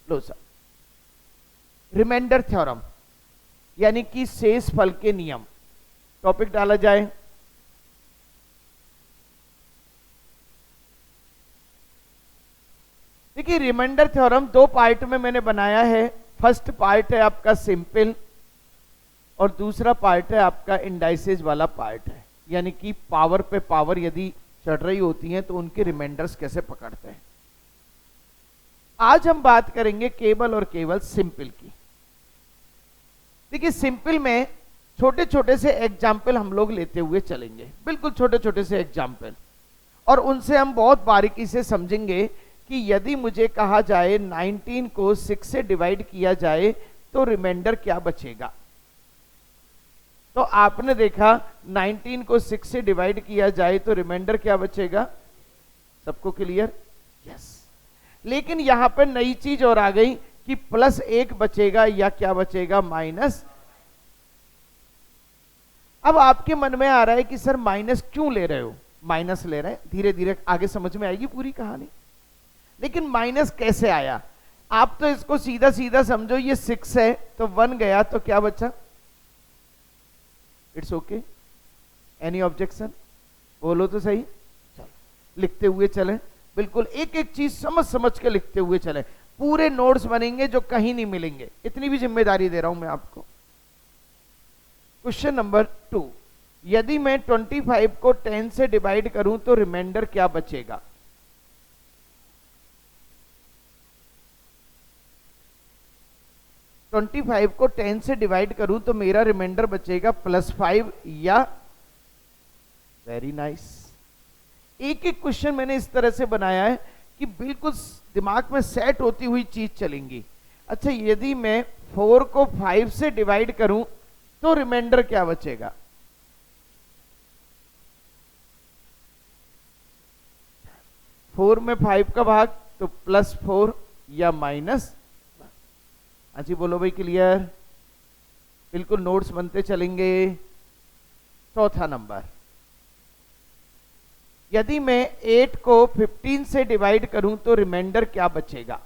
लो sir, remainder theorem यानी कि शेष फल के नियम, टॉपिक डाला जाए। देखिए रिमाइंडर थ्योरम दो पार्ट में मैंने बनाया है। फर्स्ट पार्ट है आपका सिंपल और दूसरा पार्ट है आपका इंडाइसेज वाला पार्ट है, यानी कि पावर पे पावर यदि चढ़ रही होती हैं तो उनके रिमाइंडर्स कैसे पकड़ते हैं। आज हम बात करेंगे केवल और केवल सिंपल की। देखिए सिंपल में छोटे छोटे से एग्जाम्पल हम लोग लेते हुए चलेंगे, बिल्कुल छोटे छोटे से एग्जाम्पल, और उनसे हम बहुत बारीकी से समझेंगे कि यदि मुझे कहा जाए 19 को 6 से डिवाइड किया जाए तो रिमाइंडर क्या बचेगा। तो आपने देखा 19 को 6 से डिवाइड किया जाए तो रिमाइंडर क्या बचेगा, सबको क्लियर? यस। लेकिन यहां पर नई चीज और आ गई कि +1 बचेगा या क्या बचेगा, माइनस। अब आपके मन में आ रहा है कि सर माइनस क्यों ले रहे हो, माइनस ले रहे हैं, धीरे धीरे आगे समझ में आएगी पूरी कहानी। लेकिन माइनस कैसे आया, आप तो इसको सीधा सीधा समझो, ये 6 है तो 1 गया तो क्या बचा, इट्स ओके, एनी ऑब्जेक्शन, बोलो तो सही। चलो लिखते हुए चलें, बिल्कुल एक एक चीज समझ समझ के लिखते हुए चलें, पूरे नोट्स बनेंगे जो कहीं नहीं मिलेंगे, इतनी भी जिम्मेदारी दे रहा हूं मैं आपको। क्वेश्चन नंबर 2, यदि मैं 25 को 10 से डिवाइड करूं तो रिमाइंडर क्या बचेगा। +25 को 10 से डिवाइड करूं तो मेरा रिमाइंडर बचेगा +5 या, वेरी नाइस। एक एक क्वेश्चन मैंने इस तरह से बनाया है कि बिल्कुल दिमाग में सेट होती हुई चीज चलेंगी। अच्छा यदि मैं 4 को 5 से डिवाइड करूं तो रिमाइंडर क्या बचेगा, फोर में 5 का भाग तो +4 या माइनस। अच्छा बोलो भाई क्लियर, बिल्कुल नोट्स बनते चलेंगे। चौथा नंबर, यदि मैं 8 को 15 से डिवाइड करूं तो रिमाइंडर क्या बचेगा,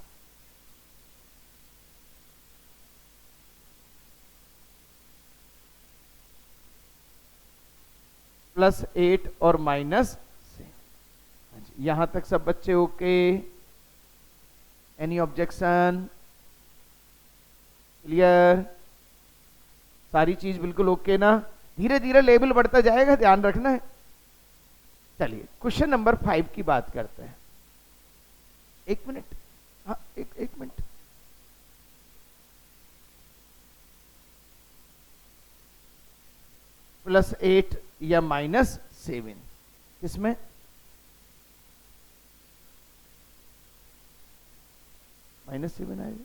+8 और माइनस। यहां तक सब बच्चे ओके, एनी ऑब्जेक्शन, क्लियर, सारी चीज बिल्कुल ओके ना। धीरे धीरे लेवल बढ़ता जाएगा, ध्यान रखना है। चलिए क्वेश्चन नंबर 5 की बात करते हैं। एक मिनट, हाँ एक मिनट, +8 या -7 किसमें, -7 आएगा।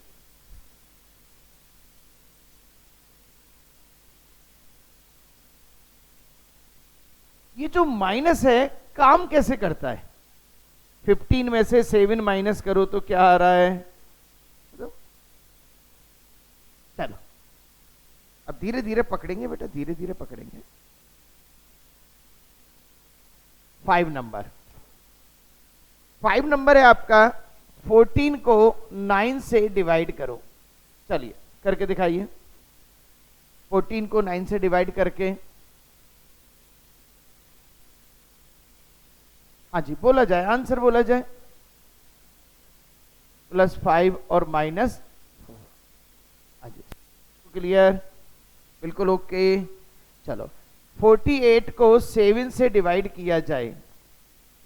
ये जो माइनस है काम कैसे करता है, 15 में से 7 माइनस करो तो क्या आ रहा है, चलो अब धीरे धीरे पकड़ेंगे बेटा, धीरे धीरे पकड़ेंगे। 5 नंबर, 5 नंबर है आपका, 14 को 9 से डिवाइड करो। चलिए करके दिखाइए, 14 को 9 से डिवाइड करके, हाँ जी बोला जाए, आंसर बोला जाए, +5 और माइनस। हाँ जी क्लियर, बिल्कुल ओके। चलो 48 को 7 से डिवाइड किया जाए,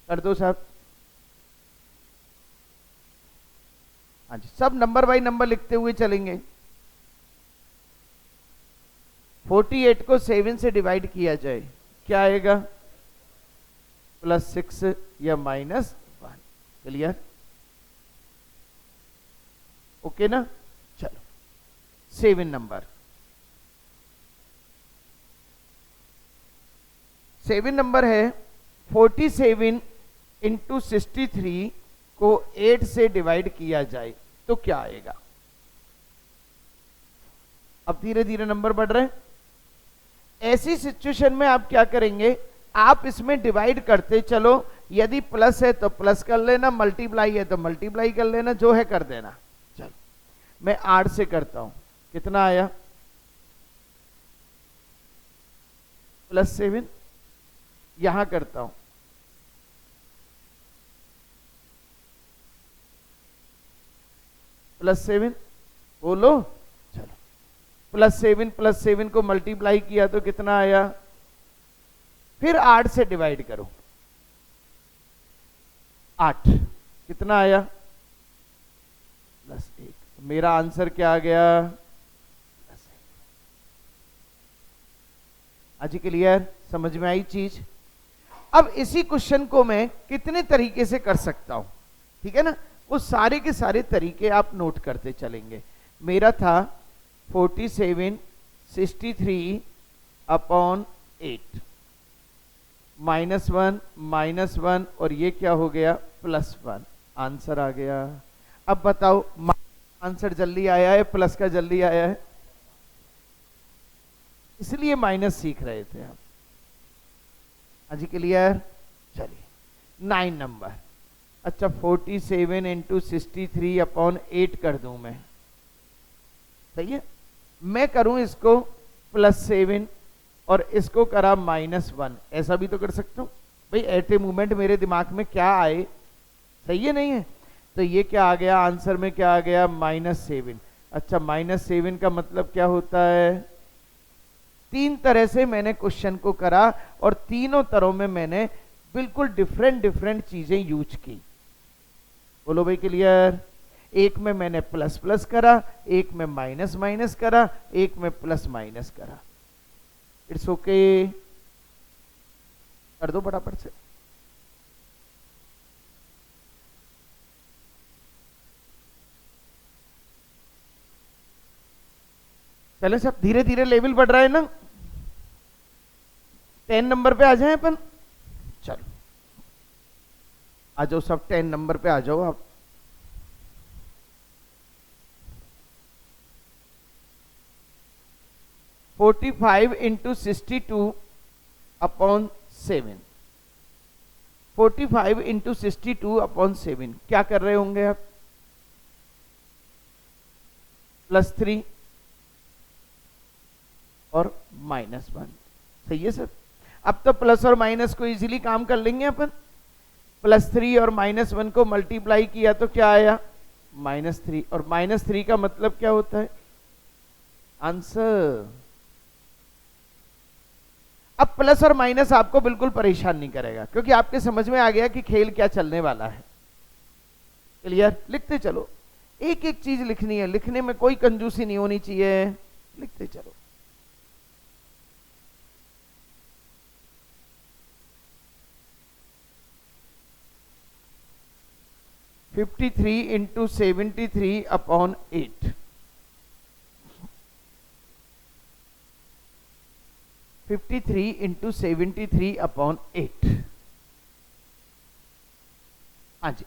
कर दो साहब। हाँ जी सब नंबर बाय नंबर लिखते हुए चलेंगे। 48 को 7 से डिवाइड किया जाए क्या आएगा, +6 या -1, क्लियर, ओके ना। चलो 7 नंबर, 7 नंबर है 47 इंटू 63 को 8 से डिवाइड किया जाए तो क्या आएगा। अब धीरे धीरे नंबर बढ़ रहे हैं। ऐसी सिचुएशन में आप क्या करेंगे, आप इसमें डिवाइड करते चलो, यदि प्लस है तो प्लस कर लेना, मल्टीप्लाई है तो मल्टीप्लाई कर लेना, जो है कर देना। चलो मैं 8 से करता हूं, कितना आया? +7। यहां करता हूं, +7, बोलो। चलो, +7 को मल्टीप्लाई किया तो कितना आया? फिर 8 से डिवाइड करो, 8, कितना आया? +1। मेरा आंसर क्या आ गया? +1। आज क्लियर? समझ में आई चीज? अब इसी क्वेश्चन को मैं कितने तरीके से कर सकता हूं, ठीक है ना? वो सारे के सारे तरीके आप नोट करते चलेंगे। मेरा था 47 63 अपॉन 8, -1 और ये क्या हो गया? +1। आंसर आ गया। अब बताओ, आंसर जल्दी आया है, प्लस का जल्दी आया है? इसलिए माइनस सीख रहे थे आप। आज क्लियर? चलिए, 9 नंबर। अच्छा, 47 इंटू 63 अपॉन 8 कर दूं मैं, सही है? मैं करूं इसको +7 और इसको करा -1, ऐसा भी तो कर सकता हूं भाई। एट ए मूवमेंट मेरे दिमाग में क्या आए, सही है नहीं है? तो ये क्या आ गया आंसर में? क्या आ गया? -7। अच्छा, -7 का मतलब क्या होता है? 3 तरह से मैंने क्वेश्चन को करा और तीनों तरह में मैंने बिल्कुल डिफरेंट डिफरेंट चीजें यूज की। बोलो भाई, क्लियर? एक में मैंने प्लस प्लस करा, एक में माइनस माइनस करा, एक में प्लस माइनस करा। इट्स ओके, कर दो फटाफट से। चले सब, धीरे धीरे लेवल बढ़ रहा है ना। 10 नंबर पे आ जाए अपन। चलो आ जाओ सब, 10 नंबर पे आ जाओ आप। (45 इंटू 62 अपॉन 7). 45 इंटू 62 अपॉन 7 क्या कर रहे होंगे आप? +3 और -1, सही है सर? अब तो प्लस और माइनस को इजीली काम कर लेंगे अपन। +3 और -1 को मल्टीप्लाई किया तो क्या आया? -3, और -3 का मतलब क्या होता है? आंसर। अब प्लस और माइनस आपको बिल्कुल परेशान नहीं करेगा, क्योंकि आपके समझ में आ गया कि खेल क्या चलने वाला है। क्लियर? लिखते चलो, एक एक चीज लिखनी है, लिखने में कोई कंजूसी नहीं होनी चाहिए, लिखते चलो। (53 इंटू 73 अपॉन 8). 53 into 73 upon 8। हाँ जी,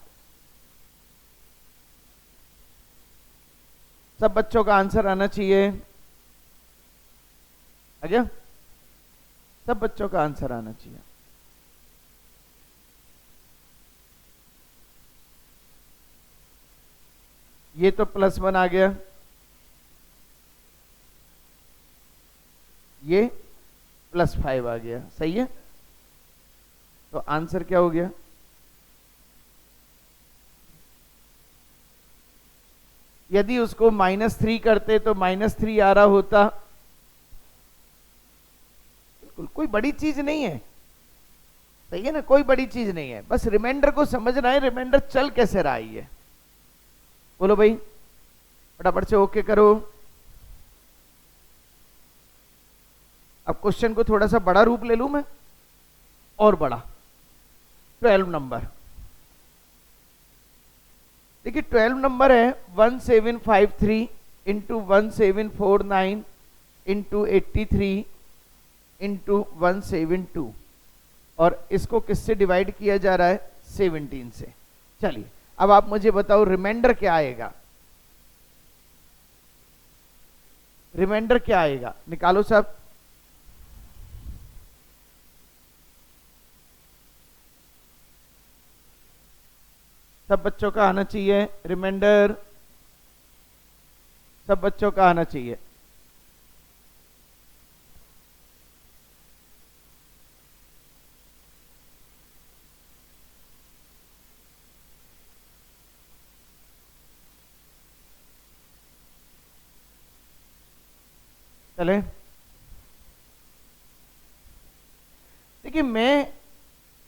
सब बच्चों का आंसर आना चाहिए। आ गया? सब बच्चों का आंसर आना चाहिए। ये तो +1 आ गया, ये +5 आ गया, सही है? तो आंसर क्या हो गया? यदि उसको -3 करते तो -3 आ रहा होता। बिल्कुल कोई बड़ी चीज नहीं है, सही है ना? कोई बड़ी चीज नहीं है, बस रिमाइंडर को समझना है, रिमाइंडर चल कैसे रहा है। बोलो भाई, फटाफट से ओके करो। अब क्वेश्चन को थोड़ा सा बड़ा रूप ले लूं मैं, और बड़ा। 12 नंबर, देखिए 12 नंबर है 1753 इंटू 1749 इंटू 83 इंटू 172, और इसको किससे डिवाइड किया जा रहा है? 17 से। चलिए अब आप मुझे बताओ रिमाइंडर क्या आएगा? रिमाइंडर क्या आएगा? निकालो सब। सब बच्चों का आना चाहिए रिमाइंडर। सब बच्चों का आना चाहिए। चले, देखिए मैं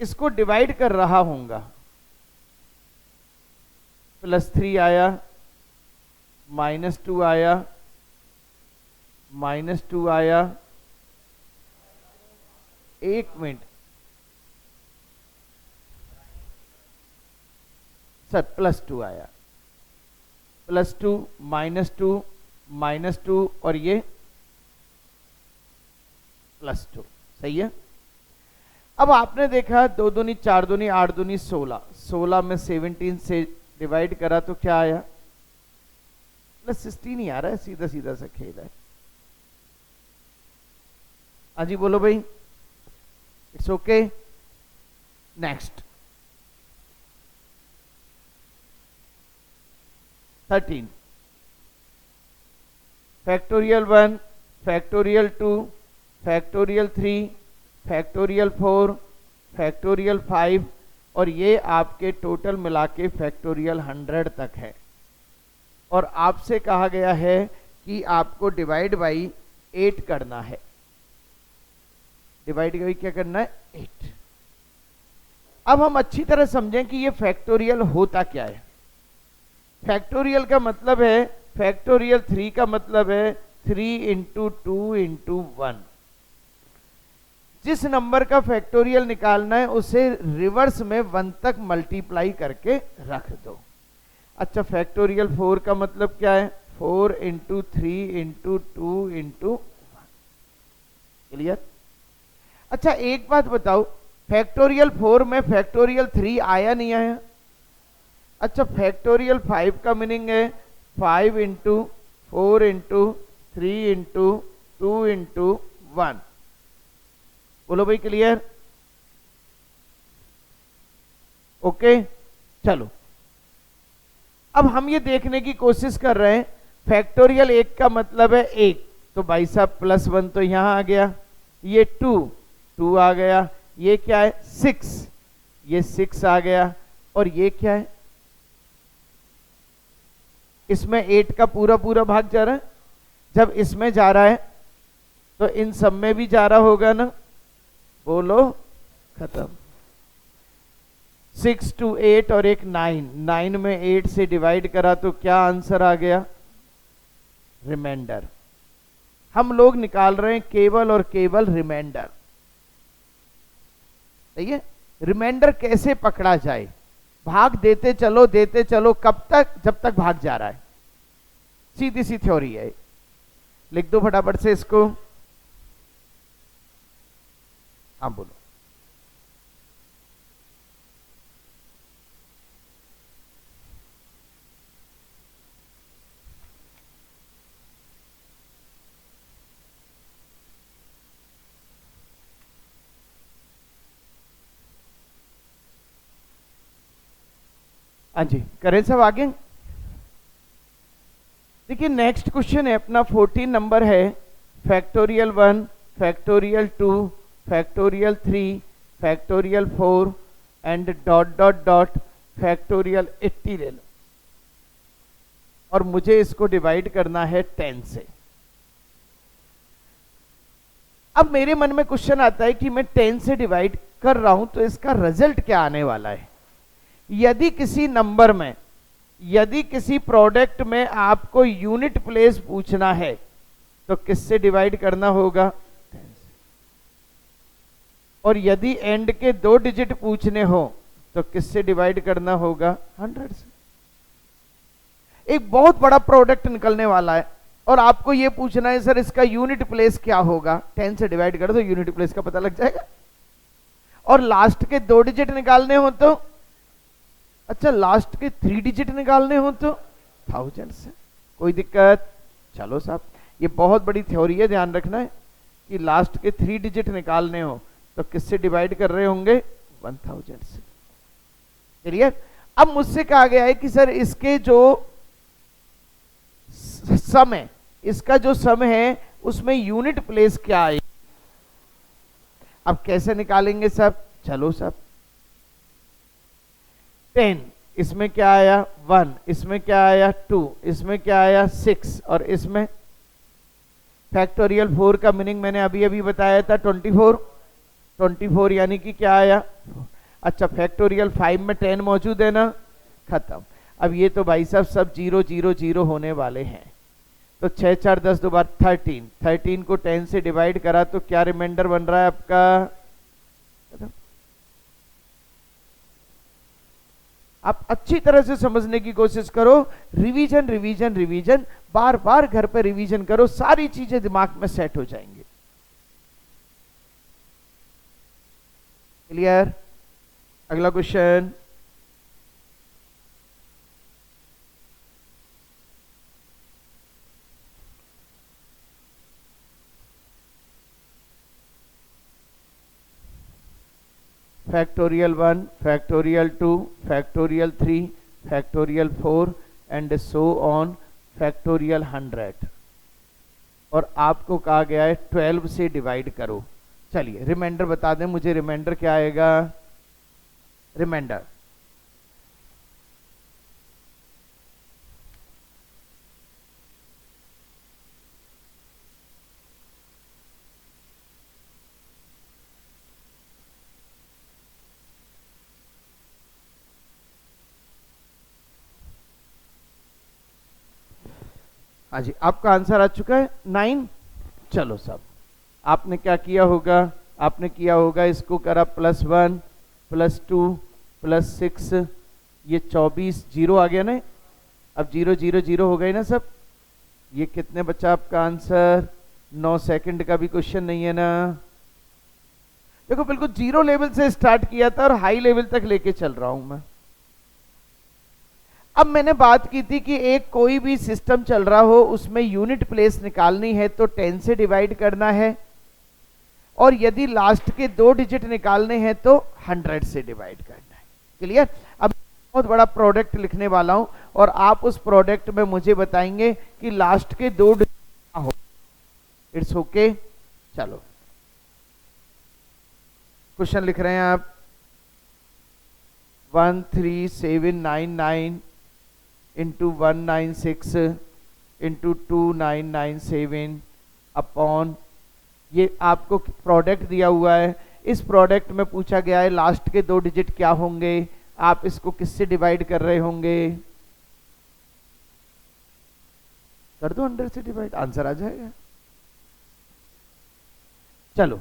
इसको डिवाइड कर रहा हूंगा, +3 आया, -2 आया, -2 आया, 1 मिनट सर, +2 आया, +2, -2, -2 और ये +2, सही है। अब आपने देखा 2 दूनी 4 दूनी 8 दूनी 16, 16 में 17 से डिवाइड करा तो क्या आया, +16 ही आ रहा है, सीधा सीधा सा खेल है। हाँ जी बोलो भाई, it's okay. Next 13, factorial 1, factorial 2, factorial 3, factorial 4, factorial 5 और ये आपके टोटल मिला के फैक्टोरियल 100 तक है। और आपसे कहा गया है कि आपको डिवाइड बाई 8 करना है। डिवाइड बाई क्या करना है, 8। अब हम अच्छी तरह समझें कि ये फैक्टोरियल होता क्या है। फैक्टोरियल का मतलब है, फैक्टोरियल 3 का मतलब है 3 × 2 × 1। जिस नंबर का फैक्टोरियल निकालना है उसे रिवर्स में 1 तक मल्टीप्लाई करके रख दो। अच्छा, फैक्टोरियल 4 का मतलब क्या है, 4 × 3 × 2 × 1। क्लियर। अच्छा एक बात बताओ, फैक्टोरियल 4 में फैक्टोरियल 3 आया नहीं आया। अच्छा, फैक्टोरियल 5 का मीनिंग है 5 × 4 × 3 × 2 × 1। बोलो भाई, क्लियर, ओके। चलो अब हम ये देखने की कोशिश कर रहे हैं, फैक्टोरियल 1 का मतलब है 1, तो भाई साहब +1 तो यहां आ गया, ये 2 आ गया, ये क्या है 6, ये 6 आ गया, और ये क्या है, इसमें 8 का पूरा पूरा भाग जा रहा है। जब इसमें जा रहा है तो इन सब में भी जा रहा होगा ना, बोलो, खत्म। 6 to 8 और एक 9 में 8 से डिवाइड करा तो क्या आंसर आ गया, रिमाइंडर। हम लोग निकाल रहे हैं केवल और केवल रिमाइंडर, सही है। रिमाइंडर कैसे पकड़ा जाए, भाग देते चलो, कब तक, जब तक भाग जा रहा है। सीधी सी थ्योरी है, लिख दो फटाफट से इसको। हाँ बोलो। हाँ जी, करें सब आगे। देखिए नेक्स्ट क्वेश्चन है अपना 14 नंबर है, factorial 1, factorial 2, factorial 3, factorial 4 and ... factorial 80 ले लो, और मुझे इसको डिवाइड करना है 10 से। अब मेरे मन में क्वेश्चन आता है कि मैं 10 से डिवाइड कर रहा हूं तो इसका रिजल्ट क्या आने वाला है। यदि किसी नंबर में, यदि किसी प्रोडक्ट में आपको यूनिट प्लेस पूछना है तो किससे डिवाइड करना होगा, 10 से। और यदि एंड के 2 डिजिट पूछने हो तो किससे डिवाइड करना होगा, 100 से। एक बहुत बड़ा प्रोडक्ट निकलने वाला है और आपको यह पूछना है सर इसका यूनिट प्लेस क्या होगा, 10 से डिवाइड कर दो, यूनिट प्लेस का पता लग जाएगा। और लास्ट के 2 डिजिट निकालने हो तो, अच्छा लास्ट के 3 डिजिट निकालने हो तो 1000 से। कोई दिक्कत, चलो साहब ये बहुत बड़ी थ्योरी है, ध्यान रखना है कि लास्ट के 3 डिजिट निकालने हो तो किससे डिवाइड कर रहे होंगे, 1000 से। क्लियर। अब मुझसे कहा गया है कि सर इसके जो सम है, इसका जो सम है उसमें यूनिट प्लेस क्या आएगी। अब कैसे निकालेंगे सब, चलो सब 10, इसमें क्या आया 1, इसमें क्या आया 2, इसमें क्या आया 6, और इसमें फैक्टोरियल 4 का मीनिंग मैंने अभी अभी बताया था 24 यानी कि क्या आया। अच्छा फैक्टोरियल 5 में 10 मौजूद है ना, खत्म। अब ये तो भाई साहब सब 0 0 0 होने वाले हैं, तो 6 4 10 2 बार 13 को 10 से डिवाइड करा तो क्या रिमाइंडर बन रहा है आपका। आप अच्छी तरह से समझने की कोशिश करो, रिवीजन रिवीजन रिवीजन, बार बार घर पे रिवीजन करो, सारी चीजें दिमाग में सेट हो जाएंगी। क्लियर। अगला question, factorial 1, factorial 2, factorial 3, factorial 4 and so on factorial 100, और आपको कहा गया है 12 से डिवाइड करो। चलिए रिमाइंडर बता दें मुझे, रिमाइंडर क्या आएगा। रिमाइंडर हाँ जी, आपका आंसर आ चुका है 9। चलो सब, आपने क्या किया होगा, आपने किया होगा इसको करा +1 +2 +6, ये 24 जीरो आ गया ना, अब 0 0 0 हो गए ना सब। ये कितने बचा आपका आंसर, 9 सेकंड का भी क्वेश्चन नहीं है ना। देखो बिल्कुल जीरो लेवल से स्टार्ट किया था और हाई लेवल तक लेके चल रहा हूं मैं। अब मैंने बात की थी कि एक कोई भी सिस्टम चल रहा हो उसमें यूनिट प्लेस निकालनी है तो 10 से डिवाइड करना है, और यदि लास्ट के 2 डिजिट निकालने हैं तो 100 से डिवाइड करना है। क्लियर। अब बहुत बड़ा प्रोडक्ट लिखने वाला हूं और आप उस प्रोडक्ट में मुझे बताएंगे कि लास्ट के 2 डिजिट क्या हो। It's okay. चलो क्वेश्चन लिख रहे हैं आप, 13799 इंटू 196 इंटू 2997 अपॉन, ये आपको प्रोडक्ट दिया हुआ है, इस प्रोडक्ट में पूछा गया है लास्ट के 2 डिजिट क्या होंगे, आप इसको किससे डिवाइड कर रहे होंगे। कर दो 100 से डिवाइड, आंसर आ जाएगा। चलो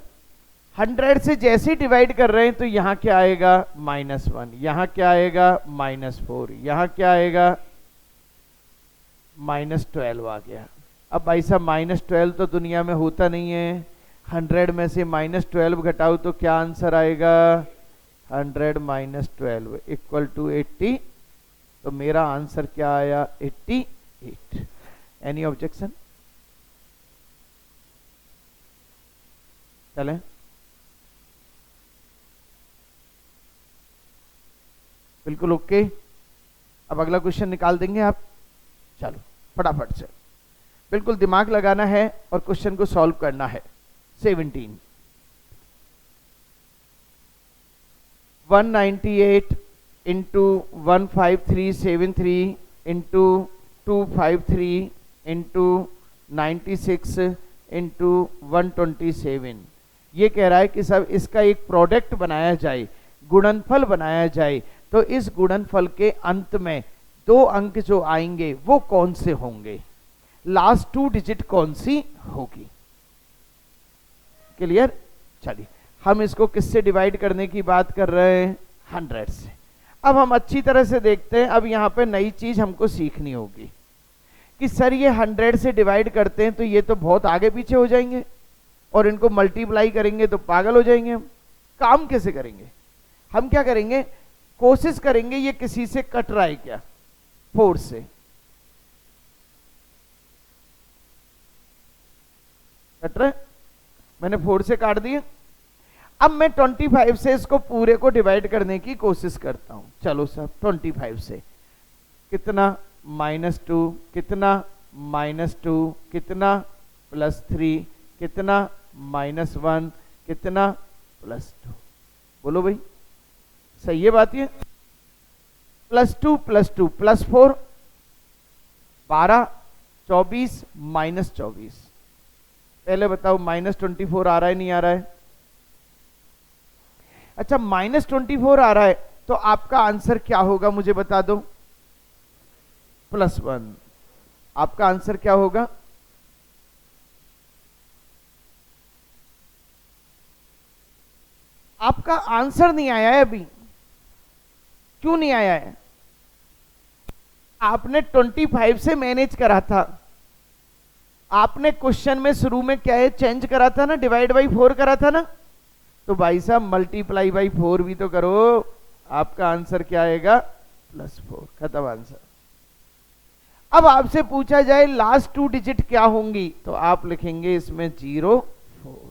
100 से जैसे डिवाइड कर रहे हैं तो यहां क्या आएगा -1, यहां क्या आएगा -4, यहां क्या आएगा -12 आ गया। अब भाई साहब -12 तो दुनिया में होता नहीं है, 100 में से -12 घटाओ तो क्या आंसर आएगा, 100 -12 इक्वल टू 80। तो मेरा आंसर क्या आया 88। Any objection. चलें, बिल्कुल ओके। अब अगला क्वेश्चन निकाल देंगे आप। चलो फटाफट से, बिल्कुल दिमाग लगाना है और क्वेश्चन को सॉल्व करना है। 17 198 इंटू 15373 इंटू 253 इंटू 96 इंटू 127। ये कह रहा है कि सब इसका एक प्रोडक्ट बनाया जाए, गुणनफल बनाया जाए, तो इस गुणनफल के अंत में 2 अंक जो आएंगे वो कौन से होंगे, लास्ट 2 डिजिट कौन सी होगी। क्लियर। चलिए हम इसको किससे डिवाइड करने की बात कर रहे हैं, 100 से। अब हम अच्छी तरह से देखते हैं, अब यहां पे नई चीज हमको सीखनी होगी कि सर ये 100 से डिवाइड करते हैं तो ये तो बहुत आगे पीछे हो जाएंगे, और इनको मल्टीप्लाई करेंगे तो पागल हो जाएंगे। हम काम कैसे करेंगे, हम क्या करेंगे, कोशिश करेंगे ये किसी से कट रहा है क्या, 4 से कट रहा है, मैंने 4 से काट दिया। अब मैं 25 से इसको पूरे को डिवाइड करने की कोशिश करता हूं। चलो सर 25 से कितना -2, कितना -2 कितना +3 कितना -1 कितना +2। बोलो भाई, सही है बात ये? +2 +2 +4 12 24 -24। पहले बताओ -24 आ रहा है नहीं आ रहा है? अच्छा -24 आ रहा है तो आपका आंसर क्या होगा मुझे बता दो। +1। आपका आंसर क्या होगा? आपका आंसर नहीं आया है अभी। क्यों नहीं आया है? आपने 25 से मैनेज करा था। आपने क्वेश्चन में शुरू में क्या है चेंज करा था ना, डिवाइड बाई 4 करा था ना। तो भाई साहब मल्टीप्लाई बाई 4 भी तो करो। आपका आंसर क्या आएगा? +4। खत्म आंसर। अब आपसे पूछा जाए लास्ट 2 डिजिट क्या होंगी, तो आप लिखेंगे इसमें 0 4।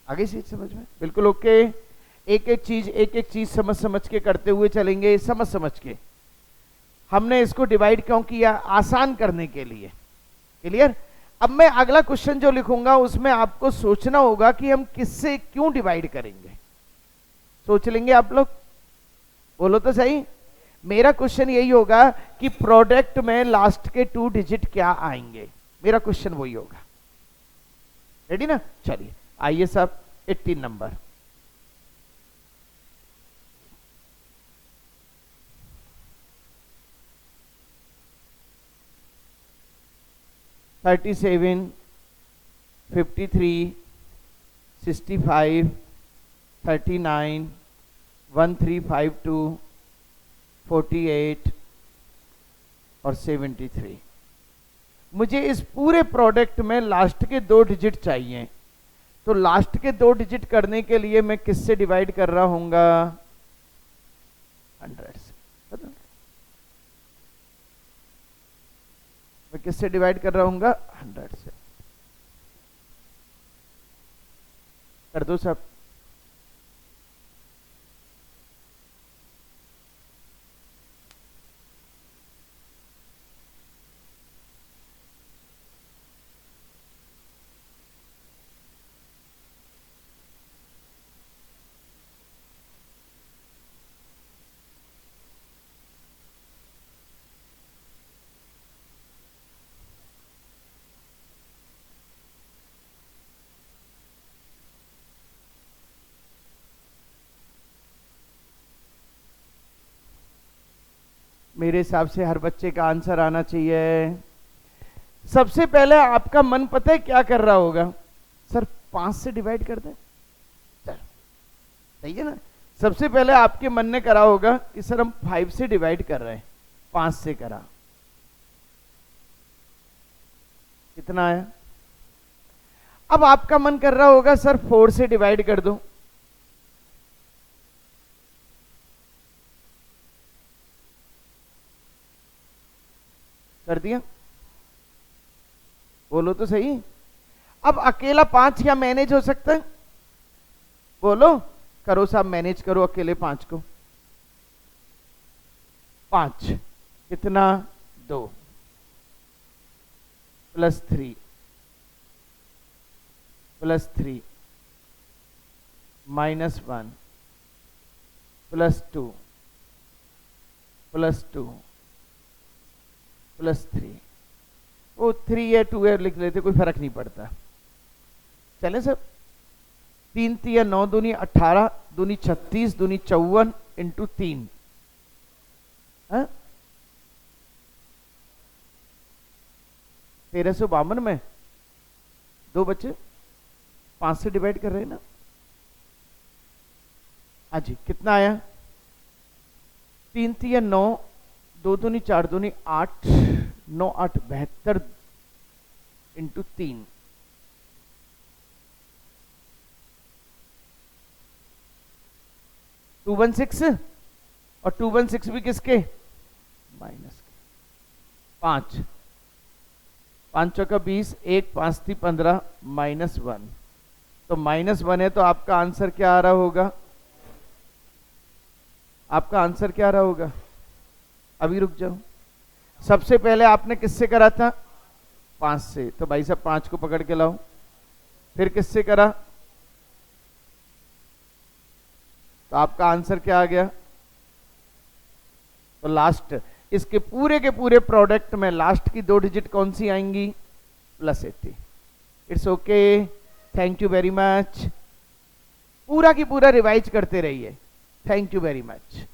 आगे से समझ में बिल्कुल ओके। एक एक चीज समझ समझ के करते हुए चलेंगे, समझ समझ के। हमने इसको डिवाइड क्यों किया? आसान करने के लिए। क्लियर? अब मैं अगला क्वेश्चन जो लिखूंगा उसमें आपको सोचना होगा कि हम किससे क्यों डिवाइड करेंगे। सोच लेंगे आप लोग? बोलो तो सही। मेरा क्वेश्चन यही होगा कि प्रोडक्ट में लास्ट के 2 डिजिट क्या आएंगे। मेरा क्वेश्चन वही होगा। रेडी ना? चलिए आइए साहब 18 नंबर। $37, $53, $65, $39, $1352, $48 और $73। मुझे इस पूरे प्रोडक्ट में लास्ट के 2 डिजिट चाहिए। तो लास्ट के 2 डिजिट करने के लिए मैं किससे डिवाइड कर रहा हूंगा? 100 से। मैं किससे डिवाइड कर रहा हूंगा? 100 से। कर दो सब। मेरे हिसाब से हर बच्चे का आंसर आना चाहिए। सबसे पहले आपका मन पता है क्या कर रहा होगा? सर 5 से डिवाइड कर दे। सही है ना? सबसे पहले आपके मन ने करा होगा कि सर हम 5 से डिवाइड कर रहे हैं, 5 से करा। कितना आया? अब आपका मन कर रहा होगा सर 4 से डिवाइड कर दो। कर दिया? बोलो तो सही। अब अकेला 5 क्या मैनेज हो सकता है? बोलो। करो साहब, मैनेज करो अकेले 5 को। 5 कितना? 2 +3 +3 -1 +2 +2 +3। वो 3 है 2 है लिख लेते, कोई फर्क नहीं पड़ता। चले सब। 3 3 9 दूनी 18 दूनी 36 दूनी 54 इंटू 3। 1352 में 2 बच्चे 5 से डिवाइड कर रहे हैं ना। हाँ जी, कितना आया? 3 3 9 2 दूनी 4 दूनी 8 9 8 72 इंटू 3। 216 और 216 भी किसके? माइनस के। 5 5 चौका 20 1 5 थी 15 -1। तो -1 है तो आपका आंसर क्या आ रहा होगा? आपका आंसर क्या रहा होगा? अभी रुक जाओ। सबसे पहले आपने किससे करा था? 5 से, तो भाई साहब 5 को पकड़ के लाओ। फिर किससे करा? तो आपका आंसर क्या आ गया? तो लास्ट, इसके पूरे के पूरे प्रोडक्ट में लास्ट की 2 डिजिट कौन सी आएंगी? +80। It's okay, thank you very much. पूरा की पूरा रिवाइज करते रहिए। Thank you very much.